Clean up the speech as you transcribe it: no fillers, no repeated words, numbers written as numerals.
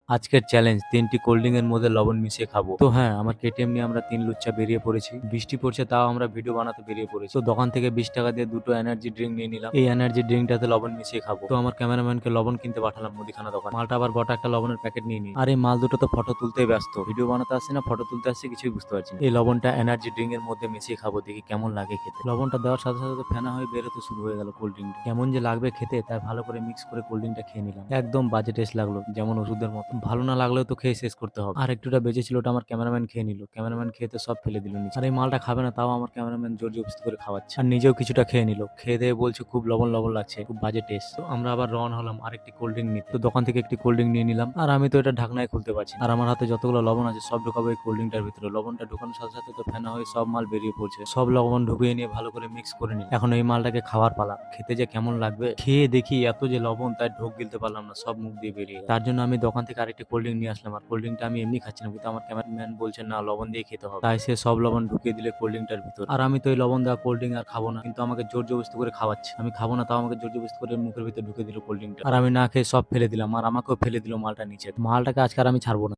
আজকের চ্যালেঞ্জ ৩টি cold drink এর মধ্যে লবণ মিশিয়ে খাবো। তো হ্যাঁ, আমার কেটিএম নিয়ে আমরা ৩ লুচ্চা বেরিয়ে পড়েছি। বৃষ্টি পড়ছে তাও আমরা ভিডিও বানাতে বেরিয়ে পড়েছি। তো দোকান থেকে ২০ টাকা দিয়ে ২ টো এনার্জি ড্রিঙ্ক নিয়ে নিলাম। এই এনার্জি ড্রিঙ্কটাতে লবণ মিশিয়ে খাবো। তো আমার ক্যামেরাম্যানকে লবণ কিনতে পাঠালাম মুদিখানা দোকান। মালটা আবার গোটা একটা লবণের প্যাকেট নিয়ে নিই। আর এই মাল দুটো তো ফটো তুলতেই ব্যস্ত। ভিডিও বানাতে আসছে না, ফটো তুলতে আসছে, কিছুই বুঝতে পারছি না। এই লবণটা এনার্জি ড্রিঙ্ক এর মধ্যে মিশিয়ে খাবো, দেখি কেমন লাগে খেতে। লবণটা দেওয়ার সাথে সাথে তো ফেনা হয়ে বেরোতে শুরু হয়ে গেল কোল্ড ড্রিঙ্ক। কেমন যে লাগবে খেতে তাই ভালো করে মিক্স করে কোল্ড ড্রিঙ্কটা খেয়ে নিলাম। একদম বাজে টেস্ট লাগলো, যেমন ওষুধের মতো। ভালো না লাগলেও তো খেয়ে শেষ করতে হবে। আর একটুটা বেঁচে ছিল, ওটা আমার ক্যামেরাম্যান খেয়ে নিল। ক্যামেরাম্যান খেয়ে তো সব ফেলে দিল নিচে। আর এই মালটা খাবে না, তাও আমার ক্যামেরাম্যান জোর জবরদস্তি করে খাওয়াচ্ছে। আর নিজেও কিছুটা খেয়ে নিল। খেয়ে দিয়ে বলছে খুব লবণ লবণ লাগছে, খুব বাজে টেস্ট। তো আমরা আবার রওনা হলাম আরেকটি কোল্ড ড্রিঙ্ক নিতে। তো দোকান থেকে একটি কোল্ড ড্রিঙ্ক নিয়ে নিলাম। আর আমি তো এটা ঢাকনায় খুলতে পারছি না। আর আমার হাতে যতগুলো লবণ আছে সব ঢুকাবো এই কোল্ড ড্রিঙ্কটার ভিতরে। লবণটা ঢুকানোর সাথে সাথে তো ফেনা হয়ে সব মাল বেরিয়ে পড়ছে। সব লবণ ঢুকিয়ে নিয়ে ভালো করে মিক্স করে নিই। এখন এই মালটাকে খাওয়ার পালা। খেতে যে কেমন লাগবে, খেয়ে দেখি এত যে লবণ তাই ঢোক গিলতে পারলাম না, সব মুখ দিয়ে বেরিয়ে গেল। তার জন্য আমি দোকান থেকে আরেকটি কোল্ড ড্রিঙ্ক নিয়ে আসলাম। আর কোল্ড ড্রিঙ্কটা আমি এমনি খাচ্ছিলাম, কিন্তু আমার ক্যামেরাম্যান বলছে না, লবণ দিয়ে খেতে হবে। তাই সে সব লবণ ঢুকিয়ে দিলে কোল্ড ড্রিঙ্কটার ভিতর। আর আমি তো এই লবণ দেওয়া কোল্ড ড্রিঙ্ক আর খাবো না, কিন্তু আমাকে জোর জবরদস্তি করে খাওয়াচ্ছে। আমি খাবো না, তাও আমাকে জোর জবরদস্তি করে মুখের ভিতর ঢুকে দিল কোল্ড ড্রিঙ্কটা। আর আমি না খেয়ে সব ফেলে দিলাম, আর আমাকেও ফেলে দিল মালটা নিচে। মালটাকে আজকে আর আমি ছাড়বো না।